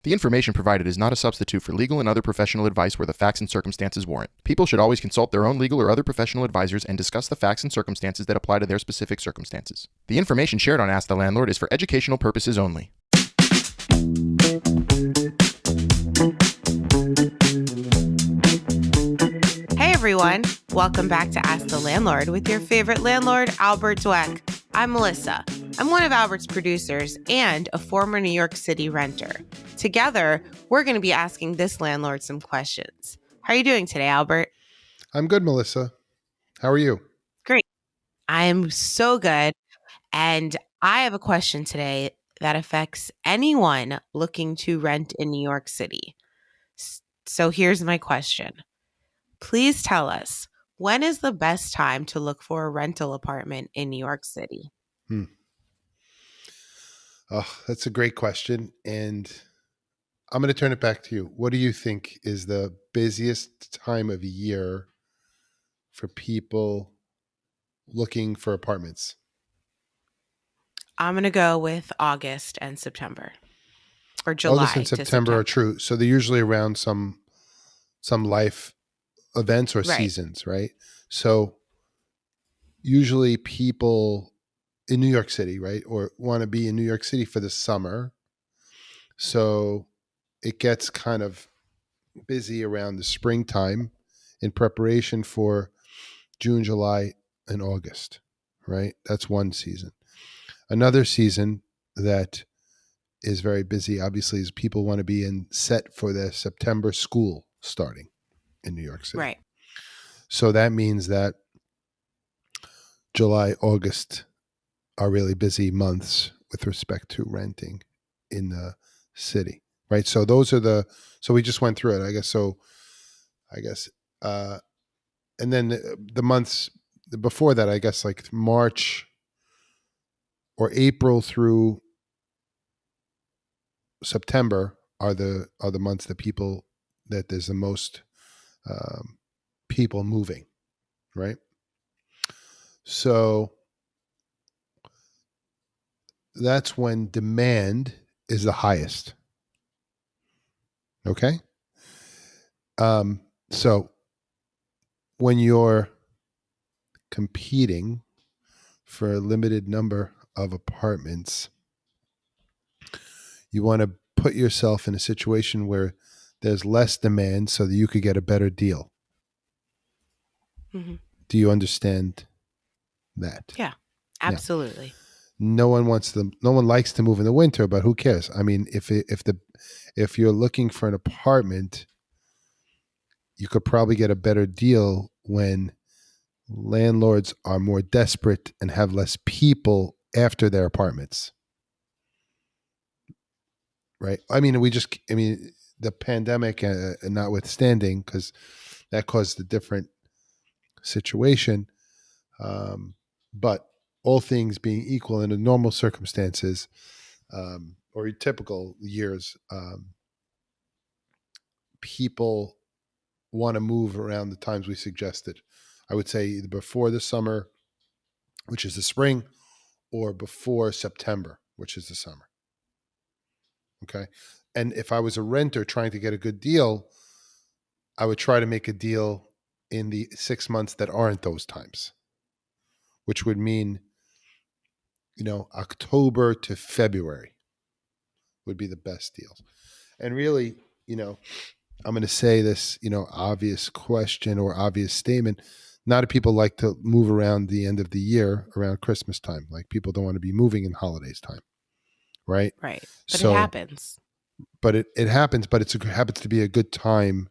The information provided is not a substitute for legal and other professional advice where the facts and circumstances warrant. People should always consult their own legal or other professional advisors and discuss the facts and circumstances that apply to their specific circumstances. The information shared on Ask the Landlord is for educational purposes only. Hey everyone, welcome back to Ask the Landlord with your favorite landlord, Albert Dweck. I'm Melissa. I'm one of Albert's producers and a former New York City renter. Together, we're going to be asking this landlord some questions. How are you doing today, Albert? I'm good, Melissa. How are you? Great. I'm so good. And I have a question today that affects anyone looking to rent in New York City. So here's my question. Please tell us, when is the best time to look for a rental apartment in New York City? Oh, that's a great question. And I'm going to turn it back to you. What do you think is the busiest time of year for people looking for apartments? I'm going to go with August and September, or July August and to September are true. So they're usually around some life events or Right. seasons, right? So usually people in New York City, right, or want to be in New York City for the summer. So it gets kind of busy around the springtime in preparation for June, July, and August, right? That's one season. Another season that is very busy, obviously, is people want to be in set for their September school starting in New York City. Right. So that means that July, August are really busy months with respect to renting in the city, right? So those are so we just went through it, I guess. And then the months before that, I guess, like March or April through September are the months that there's the most people moving, right? So that's when demand is the highest. Okay. So when you're competing for a limited number of apartments, you want to put yourself in a situation where there's less demand so that you could get a better deal. Mm-hmm. Do you understand that? Yeah, absolutely. Now, no one likes to move in the winter, but who cares? I mean, if you're looking for an apartment, you could probably get a better deal when landlords are more desperate and have less people after their apartments. Right? I mean, the pandemic notwithstanding, because that caused a different situation. But all things being equal in the normal circumstances, or typical years, people want to move around the times we suggested. I would say either before the summer, which is the spring, or before September, which is the summer. Okay. And if I was a renter trying to get a good deal, I would try to make a deal in the 6 months that aren't those times, which would mean, October to February would be the best deals. And really, I'm going to say this, obvious question or obvious statement. A lot of people like to move around the end of the year, around Christmas time. Like, people don't want to be moving in holidays time, right? Right. But it happens. But it happens, but it happens to be a good time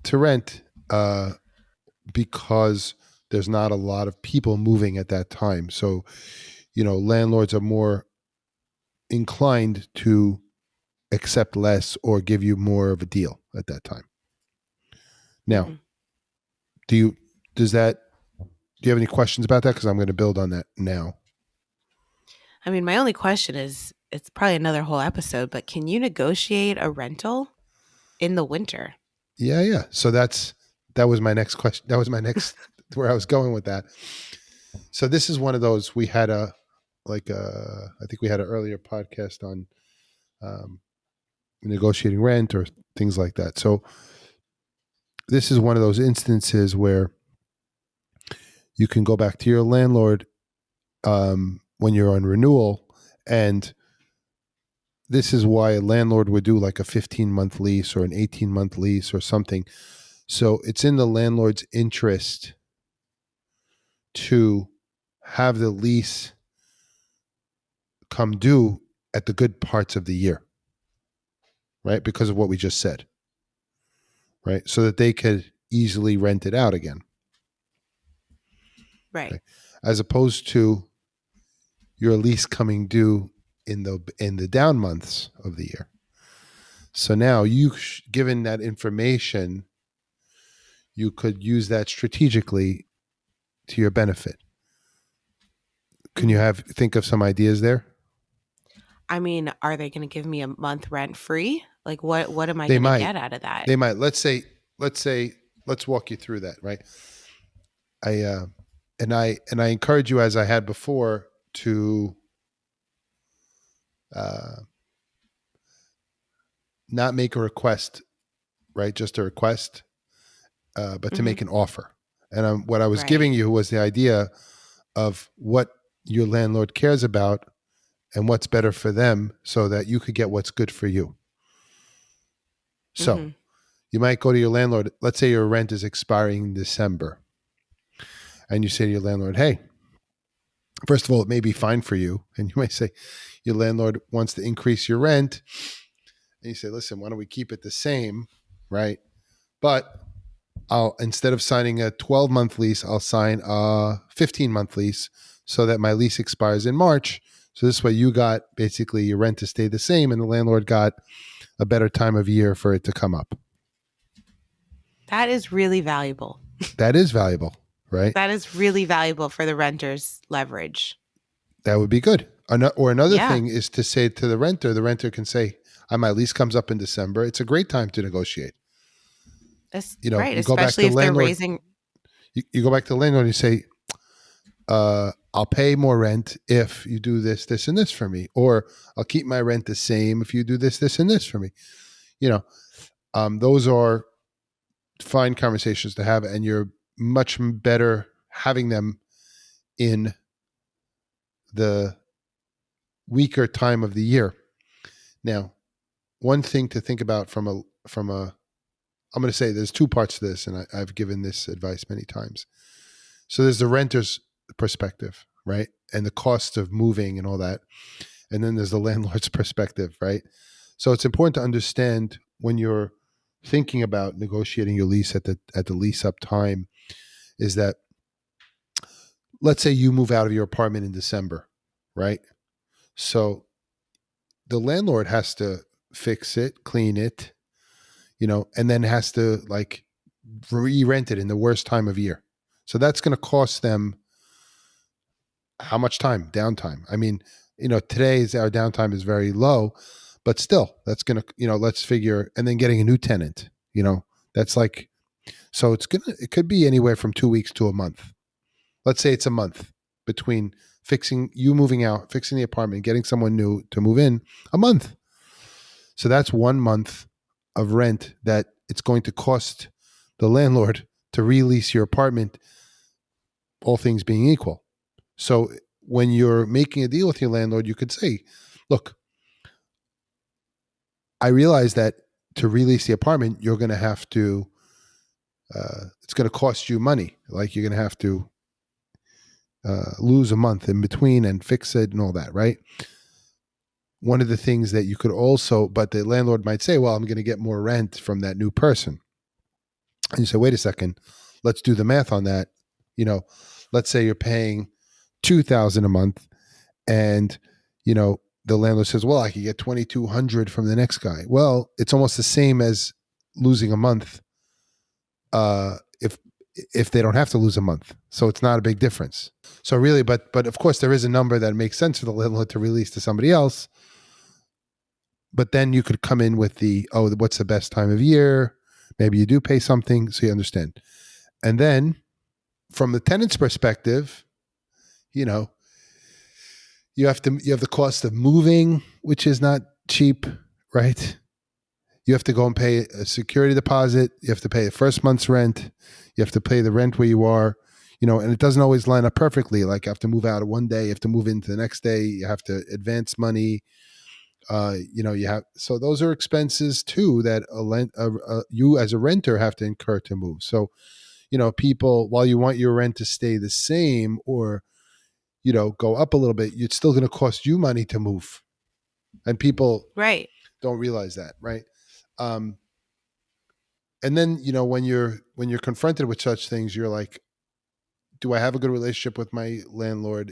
to rent because there's not a lot of people moving at that time. So, landlords are more inclined to accept less or give you more of a deal at that time. Now, do you have any questions about that? Because I'm going to build on that now. I mean, my only question is, it's probably another whole episode, but can you negotiate a rental in the winter? Yeah. So that was my next question. That was my next where I was going with that. So this is one of those, we had I think we had an earlier podcast on negotiating rent or things like that. So this is one of those instances where you can go back to your landlord when you're on renewal, and this is why a landlord would do like a 15-month lease or an 18-month lease or something. So it's in the landlord's interest to have the lease come due at the good parts of the year, right? Because of what we just said, right? So that they could easily rent it out again. Right. Okay. As opposed to your lease coming due in the down months of the year. So now given that information, you could use that strategically to your benefit. Can you think of some ideas there? I mean, are they going to give me a month rent free? Like what am I They going to might. get out of that? They might. Let's walk you through that, right? I encourage you, as I had before, to not make a request, right? Just a request, but to make an offer. And what I was giving you was the idea of what your landlord cares about and what's better for them, so that you could get what's good for you. So you might go to your landlord. Let's say your rent is expiring in December, and you say to your landlord, hey, first of all, it may be fine for you. And you may say your landlord wants to increase your rent. And you say, listen, why don't we keep it the same, right? But instead of signing a 12-month lease, I'll sign a 15-month lease so that my lease expires in March. So this way you got basically your rent to stay the same, and the landlord got a better time of year for it to come up. That is really valuable. That is valuable, right? That is really valuable for the renter's leverage. That would be good. Or another thing is to say to the renter can say, my lease comes up in December. It's a great time to negotiate. Right, you go back to especially if landlord, they're raising. You go back to the landlord and you say, I'll pay more rent if you do this, this, and this for me. Or I'll keep my rent the same if you do this, this, and this for me. Those are fine conversations to have, and you're much better having them in the weaker time of the year. Now, one thing to think about from a I'm going to say there's two parts to this, and I've given this advice many times. So there's the renter's perspective, right? And the cost of moving and all that. And then there's the landlord's perspective, right? So it's important to understand when you're thinking about negotiating your lease at the lease up time, is that, let's say you move out of your apartment in December, right? So the landlord has to fix it, clean it, and then has to like re-rent it in the worst time of year. So that's going to cost them how much time? Downtime. I mean, today's our downtime is very low, but still that's going to, let's figure, and then getting a new tenant, that's like, so it could be anywhere from 2 weeks to a month. Let's say it's a month between moving out, fixing the apartment, getting someone new to move in, a month. So that's 1 month of rent that it's going to cost the landlord to release your apartment, all things being equal. So when you're making a deal with your landlord, you could say, look, I realize that to release the apartment, you're going to have to, it's going to cost you money. Like you're going to have to lose a month in between and fix it and all that, right? One of the things that you could also, but the landlord might say, well, I'm going to get more rent from that new person. And you say, wait a second, let's do the math on that. Let's say you're paying $2,000 a month, and, the landlord says, well, I could get $2,200 from the next guy. Well, it's almost the same as losing a month if they don't have to lose a month. So it's not a big difference. So really, but of course there is a number that makes sense for the landlord to release to somebody else. But then you could come in with what's the best time of year? Maybe you do pay something, so you understand. And then from the tenant's perspective, you have the cost of moving, which is not cheap, right? you have to go and pay a security deposit. You have to pay the first month's rent. You have to pay the rent where you are, and it doesn't always line up perfectly. Like you have to move out one day, you have to move into the next day. You have to advance money. You have, so those are expenses too that you as a renter have to incur to move. So, people, while you want your rent to stay the same or, go up a little bit, it's still going to cost you money to move. And people Right. don't realize that, right? And then, when you're confronted with such things, you're like, do I have a good relationship with my landlord?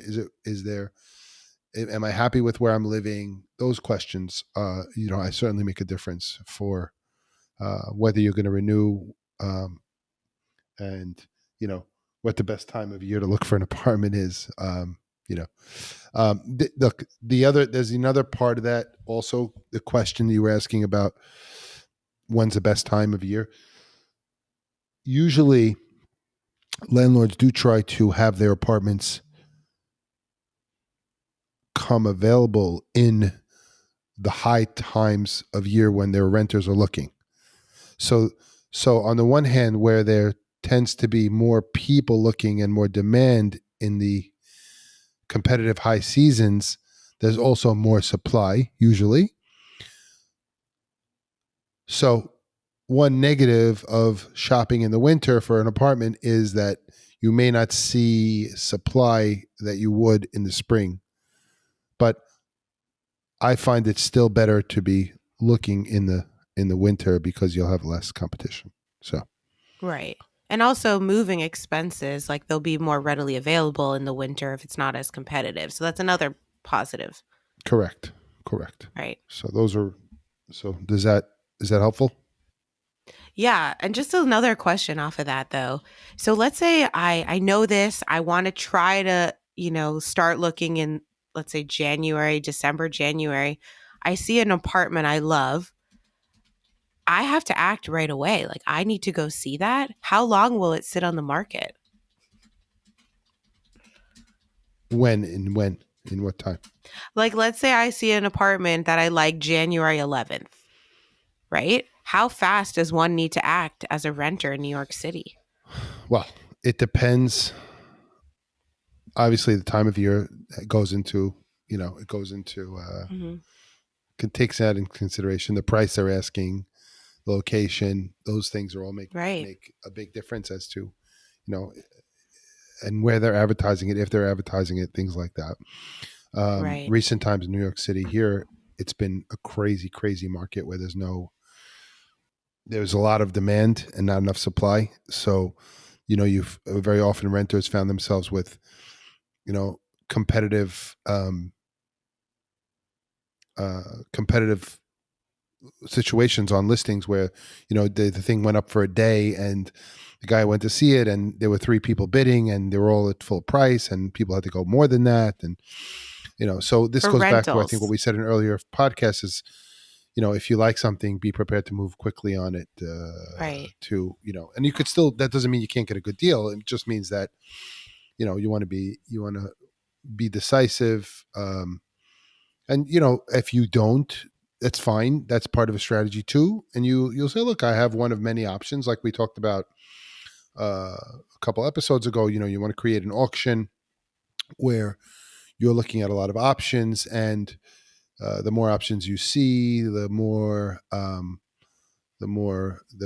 Am I happy with where I'm living? Those questions, I certainly make a difference for whether you're going to renew, and what the best time of year to look for an apartment is. Look, there's another part of that also. The question you were asking about when's the best time of year. Usually, landlords do try to have their apartments come available in the high times of year when their renters are looking. So on the one hand, where there tends to be more people looking and more demand in the competitive high seasons, there's also more supply usually. So one negative of shopping in the winter for an apartment is that you may not see supply that you would in the spring. But I find it still better to be looking in the winter because you'll have less competition. So Right. And also moving expenses, like they'll be more readily available in the winter if it's not as competitive. So that's another positive. correct. Right. So is that helpful? Yeah. And just another question off of that though. So let's say I know this, I want to try to, start looking in, let's say December, January. I see an apartment I love. I have to act right away. Like I need to go see that. How long will it sit on the market? When in what time? Like let's say I see an apartment that I like January 11th, right? How fast does one need to act as a renter in New York City? Well, it depends. Obviously, the time of year goes into Mm-hmm. takes that in consideration. The price they're asking, the location, those things are all make Right. a big difference as to, and where they're advertising it, if they're advertising it, things like that. Right. Recent times in New York City here, it's been a crazy market where there's a lot of demand and not enough supply. So, you've very often renters found themselves with, competitive, competitive situations on listings where, the thing went up for a day and the guy went to see it and there were three people bidding and they were all at full price and people had to go more than that. And, so this For goes back to, I think, what rentals. we said in earlier podcasts is, if you like something, be prepared to move quickly on it, Right. and you could still, that doesn't mean you can't get a good deal. It just means that, you want to be decisive. And, if you don't, that's fine. That's part of a strategy too. And you'll say, look, I have one of many options. Like we talked about a couple episodes ago, you want to create an auction where you're looking at a lot of options and, the more options you see, the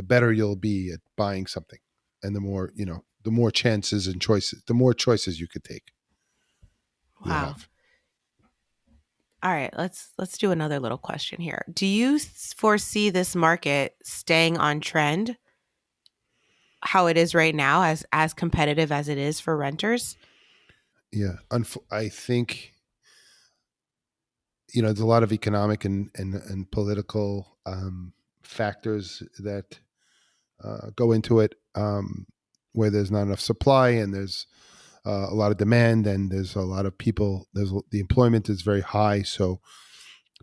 better you'll be at buying something, and the more chances and choices, the more choices you could take, you'll Wow. have. All right, let's do another little question here. Do you foresee this market staying on trend how it is right now as competitive as it is for renters? Yeah, I think there's a lot of economic and political factors that go into it, where there's not enough supply and there's a lot of demand and there's a lot of people. The employment is very high, so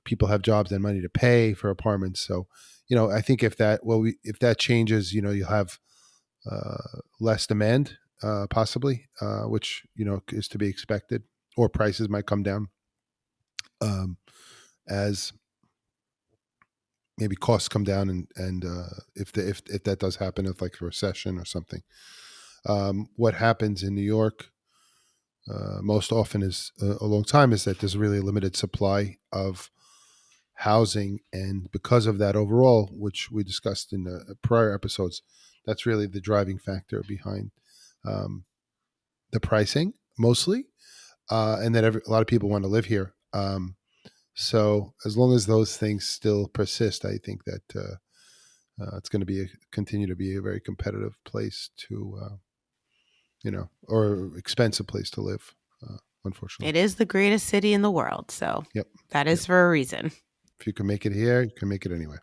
people have jobs and money to pay for apartments. So, I think if that changes, you'll have less demand, possibly, which is to be expected, or prices might come down, as maybe costs come down, and if that does happen, if like a recession or something. What happens in New York most often is a long time is that there's really a limited supply of housing, and because of that overall, which we discussed in the prior episodes, that's really the driving factor behind the pricing mostly, and that a lot of people want to live here. So as long as those things still persist, I think that it's going to continue to be a very competitive place to, or expensive place to live. Unfortunately, It is the greatest city in the world. So yep, that is for a reason. if you can make it here, you can make it anywhere.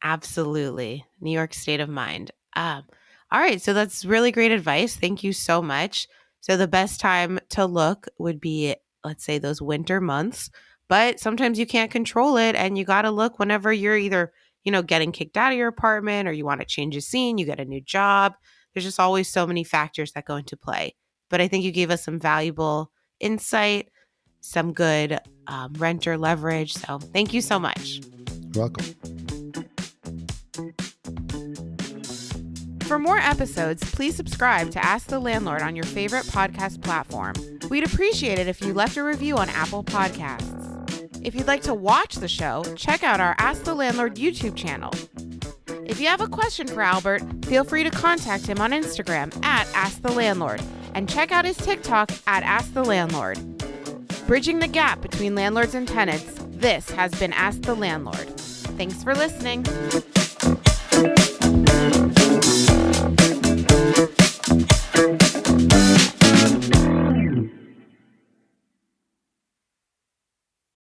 Absolutely. New York state of mind. All right. So that's really great advice. Thank you so much. So the best time to look would be, let's say, those winter months. But sometimes you can't control it. And you got to look whenever you're either, getting kicked out of your apartment, or you want to change a scene, you get a new job. There's just always so many factors that go into play. But I think you gave us some valuable insight, some good renter leverage. So thank you so much. You're welcome. For more episodes, please subscribe to Ask the Landlord on your favorite podcast platform. We'd appreciate it if you left a review on Apple Podcasts. If you'd like to watch the show, check out our Ask the Landlord YouTube channel. If you have a question for Albert, feel free to contact him on Instagram at Ask the Landlord, and check out his TikTok at Ask the Landlord. Bridging the gap between landlords and tenants, this has been Ask the Landlord. Thanks for listening.